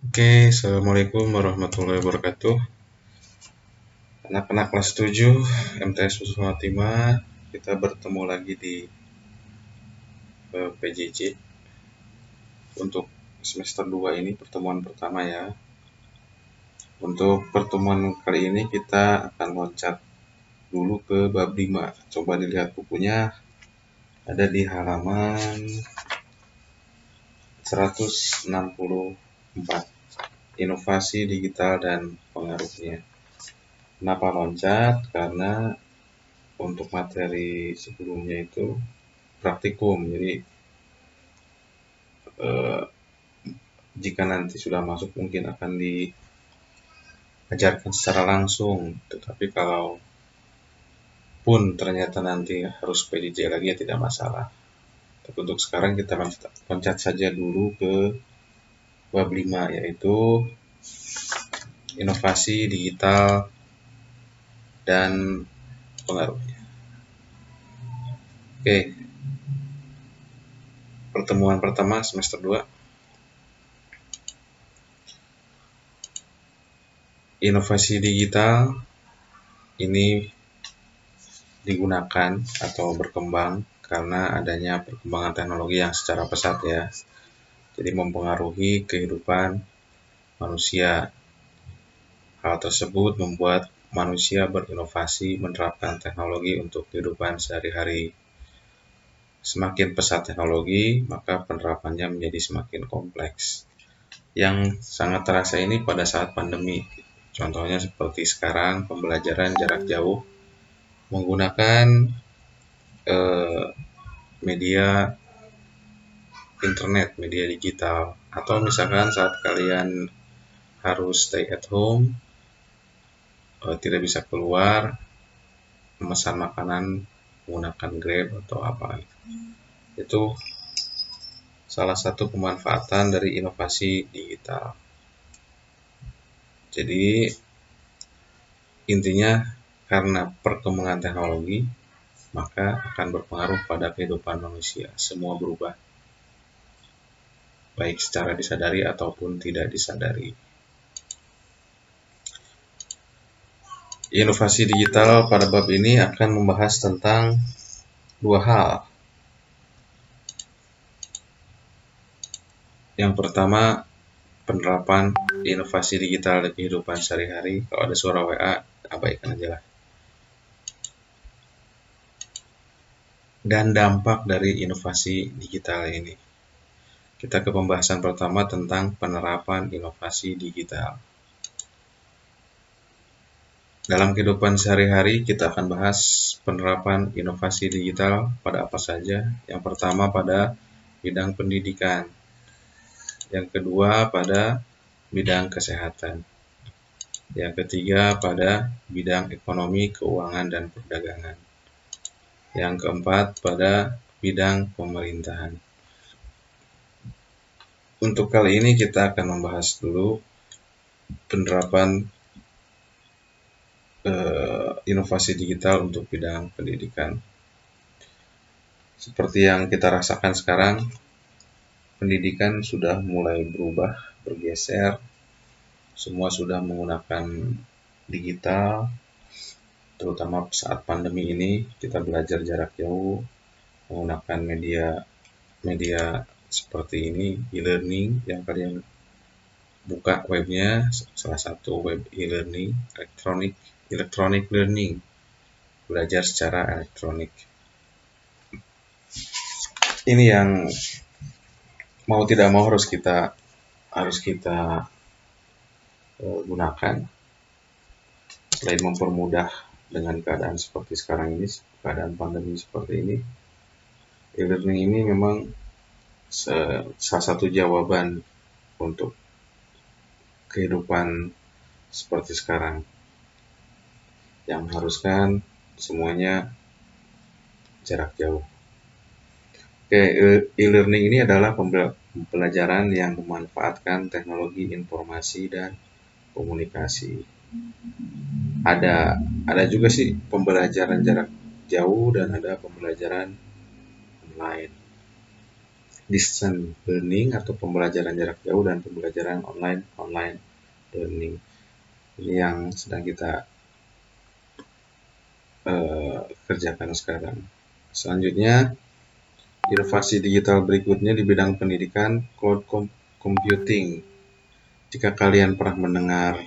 Oke, Assalamualaikum warahmatullahi wabarakatuh. Anak-anak kelas 7 MTS Husnul Khotimah, kita bertemu lagi di PJJ untuk semester 2 ini, pertemuan pertama ya. Untuk pertemuan kali ini kita akan loncat dulu ke bab 5. Coba dilihat bukunya, ada di halaman 164. Inovasi digital dan pengaruhnya. Kenapa loncat? Karena untuk materi sebelumnya itu praktikum, jadi jika nanti sudah masuk mungkin akan diajarkan secara langsung, tetapi kalau pun ternyata nanti harus PJJ lagi ya tidak masalah. Tapi untuk sekarang kita loncat saja dulu ke bab 5, yaitu inovasi digital dan pengaruhnya. Oke, pertemuan pertama semester 2. Inovasi digital ini digunakan atau berkembang karena adanya perkembangan teknologi yang secara pesat ya. Jadi mempengaruhi kehidupan manusia. Hal tersebut membuat manusia berinovasi menerapkan teknologi untuk kehidupan sehari-hari. Semakin pesat teknologi, maka penerapannya menjadi semakin kompleks. Yang sangat terasa ini pada saat pandemi. Contohnya seperti sekarang pembelajaran jarak jauh menggunakan media internet, media digital, atau misalkan saat kalian harus stay at home, tidak bisa keluar, memesan makanan menggunakan Grab atau apa. Itu salah satu pemanfaatan dari inovasi digital. Jadi intinya karena perkembangan teknologi maka akan berpengaruh pada kehidupan manusia. Semua berubah, baik secara disadari ataupun tidak disadari. Inovasi digital pada bab ini akan membahas tentang dua hal. Yang pertama, penerapan inovasi digital di kehidupan sehari-hari. Kalau ada suara WA, abaikan aja lah. Dan dampak dari inovasi digital ini. Kita ke pembahasan pertama tentang penerapan inovasi digital. Dalam kehidupan sehari-hari kita akan bahas penerapan inovasi digital pada apa saja. Yang pertama pada bidang pendidikan. Yang kedua pada bidang kesehatan. Yang ketiga pada bidang ekonomi, keuangan, dan perdagangan. Yang keempat pada bidang pemerintahan. Untuk kali ini kita akan membahas dulu penerapan inovasi digital untuk bidang pendidikan. Seperti yang kita rasakan sekarang, pendidikan sudah mulai berubah, bergeser. Semua sudah menggunakan digital, terutama saat pandemi ini kita belajar jarak jauh, menggunakan media seperti ini, e-learning yang kalian buka webnya, salah satu web e-learning, electronic learning, belajar secara elektronik. Ini yang mau tidak mau harus kita gunakan. Selain mempermudah dengan keadaan seperti sekarang ini, keadaan pandemi seperti ini, e-learning ini memang salah satu jawaban untuk kehidupan seperti sekarang yang mengharuskan semuanya jarak jauh. Oke, e-learning ini adalah pembelajaran yang memanfaatkan teknologi informasi dan komunikasi. Ada juga sih pembelajaran jarak jauh dan ada pembelajaran online. distance learning atau pembelajaran jarak jauh dan pembelajaran online learning. Ini yang sedang kita kerjakan sekarang. Selanjutnya, inovasi digital berikutnya di bidang pendidikan, cloud computing. Jika kalian pernah mendengar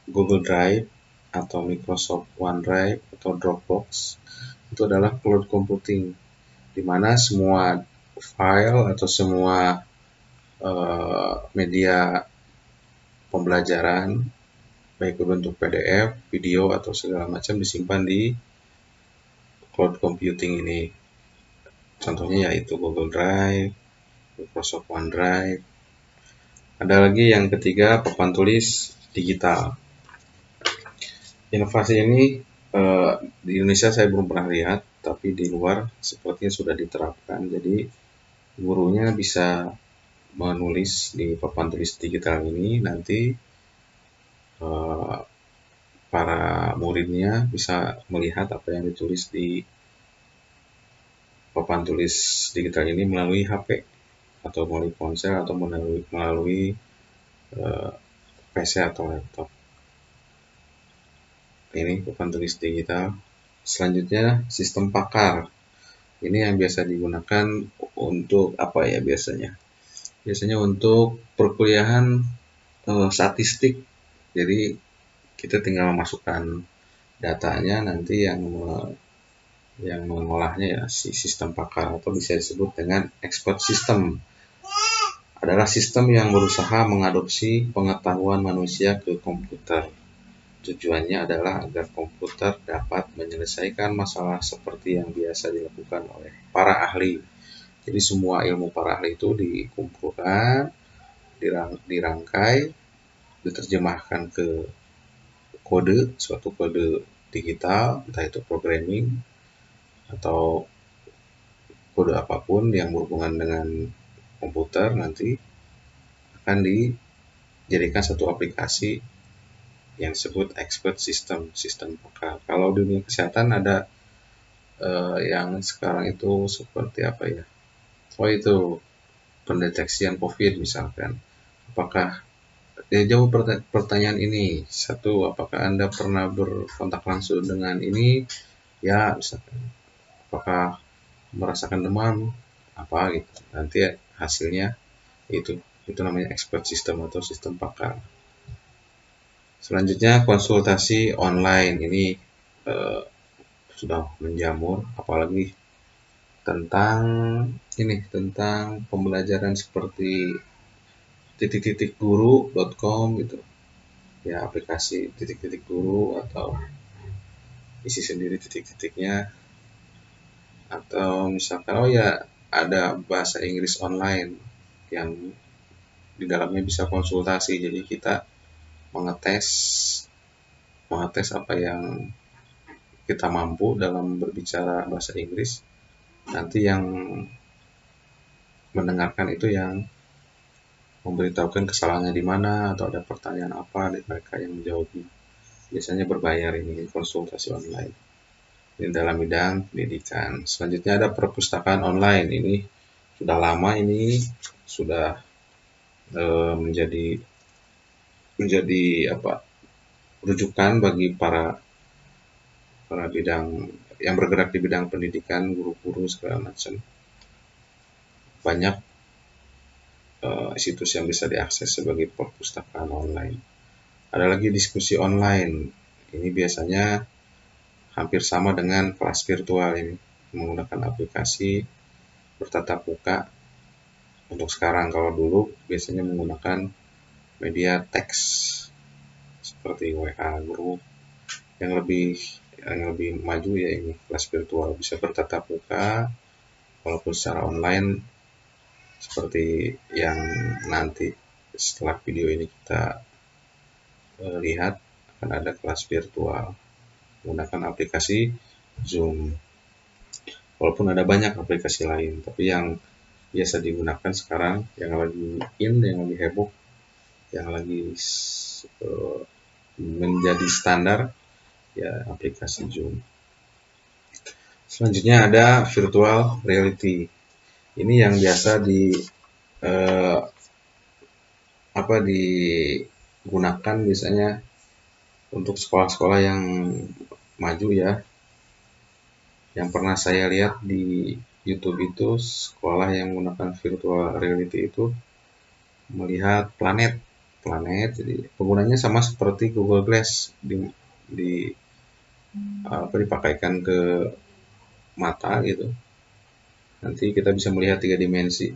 Google Drive atau Microsoft OneDrive atau Dropbox, itu adalah cloud computing, di mana semua file atau semua media pembelajaran, baik berbentuk PDF, video, atau segala macam disimpan di cloud computing ini. Contohnya yaitu Google Drive, Microsoft OneDrive. Ada lagi yang ketiga, papan tulis digital. Inovasi ini di Indonesia saya belum pernah lihat, tapi di luar sepertinya sudah diterapkan. Jadi gurunya bisa menulis di papan tulis digital ini, nanti para muridnya bisa melihat apa yang ditulis di papan tulis digital ini melalui HP atau melalui ponsel atau melalui PC atau laptop. Ini papan tulis digital. Selanjutnya sistem pakar. Ini yang biasa digunakan untuk apa ya biasanya? Biasanya untuk perkuliahan statistik. Jadi kita tinggal memasukkan datanya, nanti yang mengolahnya ya si sistem pakar atau bisa disebut dengan expert system. Adalah sistem yang berusaha mengadopsi pengetahuan manusia ke komputer. Tujuannya adalah agar komputer dapat menyelesaikan masalah seperti yang biasa dilakukan oleh para ahli. Jadi semua ilmu para ahli itu dikumpulkan, dirangkai, diterjemahkan ke kode, suatu kode digital, entah itu programming atau kode apapun yang berhubungan dengan komputer, nanti akan dijadikan satu aplikasi yang disebut expert sistem pakar. Kalau di dunia kesehatan ada yang sekarang itu seperti apa ya? Oh itu pendeteksian COVID misalkan. Apakah jawab pertanyaan ini. Satu, apakah Anda pernah berkontak langsung dengan ini? Ya, misalkan. Apakah merasakan demam? Apa gitu. Nanti hasilnya itu namanya expert system atau sistem pakar. Selanjutnya konsultasi online. Ini sudah menjamur, apalagi tentang pembelajaran seperti titik-titik-guru.com gitu ya, aplikasi titik-titik guru atau isi sendiri titik-titiknya, atau misalkan ada bahasa Inggris online yang di dalamnya bisa konsultasi, jadi kita mengetes apa yang kita mampu dalam berbicara bahasa Inggris, nanti yang mendengarkan itu yang memberitahukan kesalahannya di mana atau ada pertanyaan apa dari mereka yang menjawabnya. Biasanya berbayar ini konsultasi online. Ini dalam bidang pendidikan. Selanjutnya ada perpustakaan online. Ini sudah lama, ini sudah menjadi rujukan bagi para bidang yang bergerak di bidang pendidikan, guru-guru segala macam. Banyak situs yang bisa diakses sebagai perpustakaan online. Ada lagi diskusi online. Ini biasanya hampir sama dengan kelas virtual ini, menggunakan aplikasi bertatap muka. Untuk sekarang, kalau dulu biasanya menggunakan media teks seperti WA Group. Yang lebih maju ya ini kelas virtual, bisa bertatap muka walaupun secara online, seperti yang nanti setelah video ini kita lihat akan ada kelas virtual menggunakan aplikasi Zoom. Walaupun ada banyak aplikasi lain, tapi yang biasa digunakan sekarang, yang lagi yang lagi heboh, yang lagi menjadi standar ya aplikasi Zoom. Selanjutnya ada virtual reality. Ini yang biasa eh, digunakan biasanya untuk sekolah-sekolah yang maju ya. Yang pernah saya lihat di YouTube itu sekolah yang menggunakan virtual reality itu melihat planet. Jadi penggunanya sama seperti Google Glass di dipakaikan ke mata gitu. Nanti kita bisa melihat 3 dimensi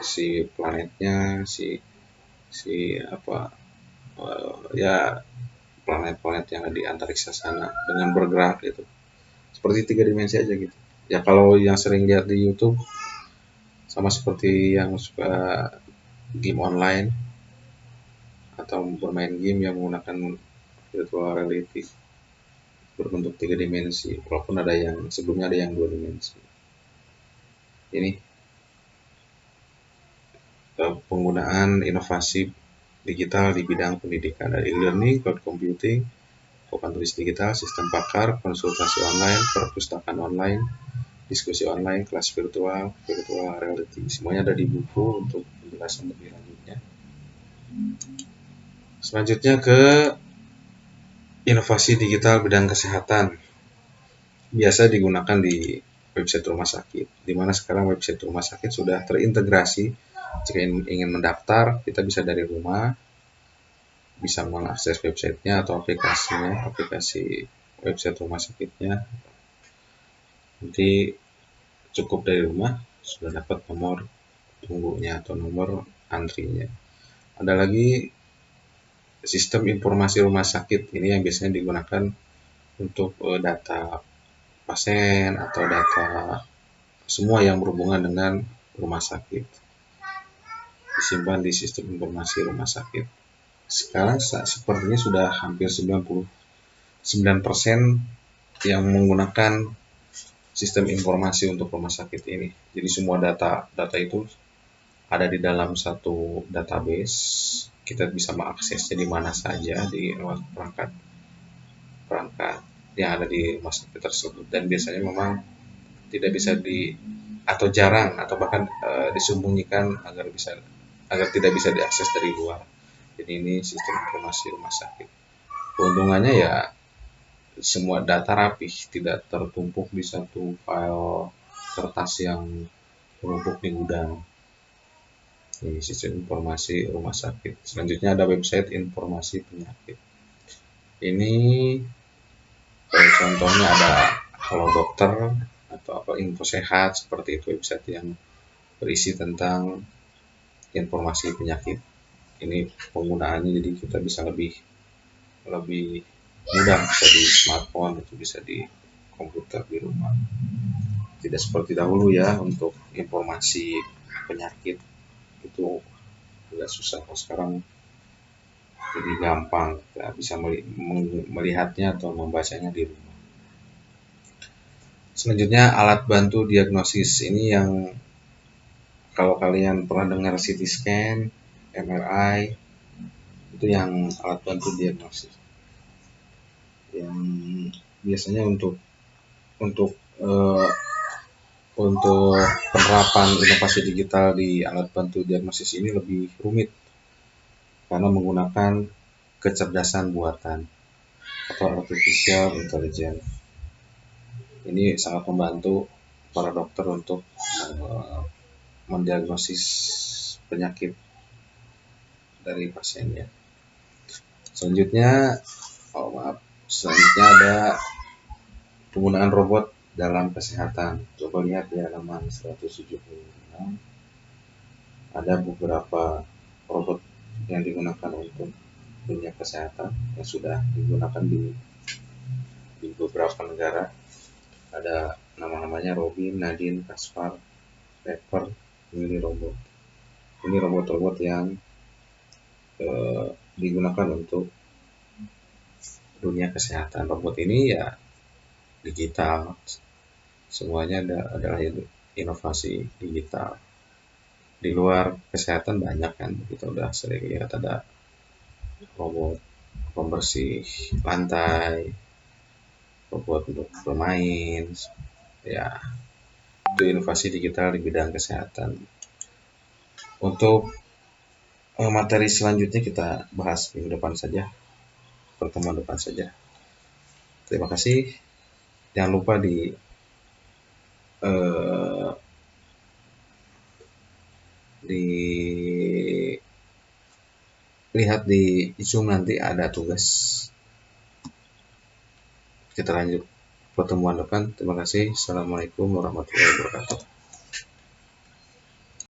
si planetnya, si si apa ya planet-planet yang ada di antariksa sana dengan bergerak gitu. Seperti 3 dimensi aja gitu. Ya kalau yang sering lihat di YouTube sama seperti yang suka game online atau bermain game yang menggunakan virtual reality berbentuk 3 dimensi, walaupun ada yang sebelumnya ada yang 2 dimensi. Ini penggunaan inovasi digital di bidang pendidikan dari e-learning, cloud computing, papan tulis digital, sistem pakar, konsultasi online, perpustakaan online, diskusi online, kelas virtual, virtual reality. Semuanya ada di buku untuk penjelasan lebih lanjutnya. Selanjutnya ke inovasi digital bidang kesehatan. Biasa digunakan di website rumah sakit, di mana sekarang website rumah sakit sudah terintegrasi. Jika ingin mendaftar, kita bisa dari rumah, bisa mengakses websitenya atau aplikasinya, aplikasi website rumah sakitnya. Nanti cukup dari rumah sudah dapat nomor tunggunya atau nomor antrinya. Ada lagi sistem informasi rumah sakit, ini yang biasanya digunakan untuk data pasien atau data semua yang berhubungan dengan rumah sakit disimpan di sistem informasi rumah sakit. Sekarang sepertinya sudah hampir 99% yang menggunakan sistem informasi untuk rumah sakit ini. Jadi semua data itu ada di dalam satu database. Kita bisa mengaksesnya di mana saja di perangkat perangkat yang ada di rumah sakit tersebut, dan biasanya memang tidak bisa atau jarang atau bahkan disembunyikan agar tidak bisa diakses dari luar. Jadi ini sistem informasi rumah sakit. Keuntungannya ya semua data rapih, tidak tertumpuk di satu file kertas yang menumpuk di gudang. Ini sistem informasi rumah sakit. Selanjutnya ada website informasi penyakit. Ini contohnya ada Halo Dokter atau info sehat, seperti itu website yang berisi tentang informasi penyakit. Ini penggunaannya jadi kita bisa lebih lebih mudah, bisa di smartphone, itu bisa di komputer di rumah. Tidak seperti dahulu ya, untuk informasi penyakit itu agak susah. Kalau sekarang jadi gampang, kita bisa melihatnya atau membacanya di rumah. Selanjutnya alat bantu diagnosis, ini yang kalau kalian pernah dengar CT scan, MRI, itu yang alat bantu diagnosis yang biasanya untuk uh, untuk penerapan inovasi digital di alat bantu diagnosis ini lebih rumit karena menggunakan kecerdasan buatan atau artificial intelligence. Ini sangat membantu para dokter untuk mendiagnosis penyakit dari pasiennya. Selanjutnya ada penggunaan robot dalam kesehatan. Coba lihat di halaman 176. Ada beberapa robot yang digunakan untuk dunia kesehatan yang sudah digunakan di beberapa negara. Ada nama-namanya Robin, Nadine, Kaspar, Pepper, Mini Robot. Ini robot-robot yang digunakan untuk dunia kesehatan. Robot ini ya digital, semuanya adalah inovasi digital. Di luar kesehatan banyak kan, kita udah sering lihat ada robot pembersih lantai, robot untuk bermain, ya Itu inovasi digital di bidang kesehatan. Untuk materi selanjutnya kita bahas minggu depan saja, pertemuan depan saja. Terima kasih. Jangan lupa eh, dilihat di Zoom, nanti ada tugas. Kita lanjut pertemuan depan. Terima kasih. Assalamualaikum warahmatullahi wabarakatuh.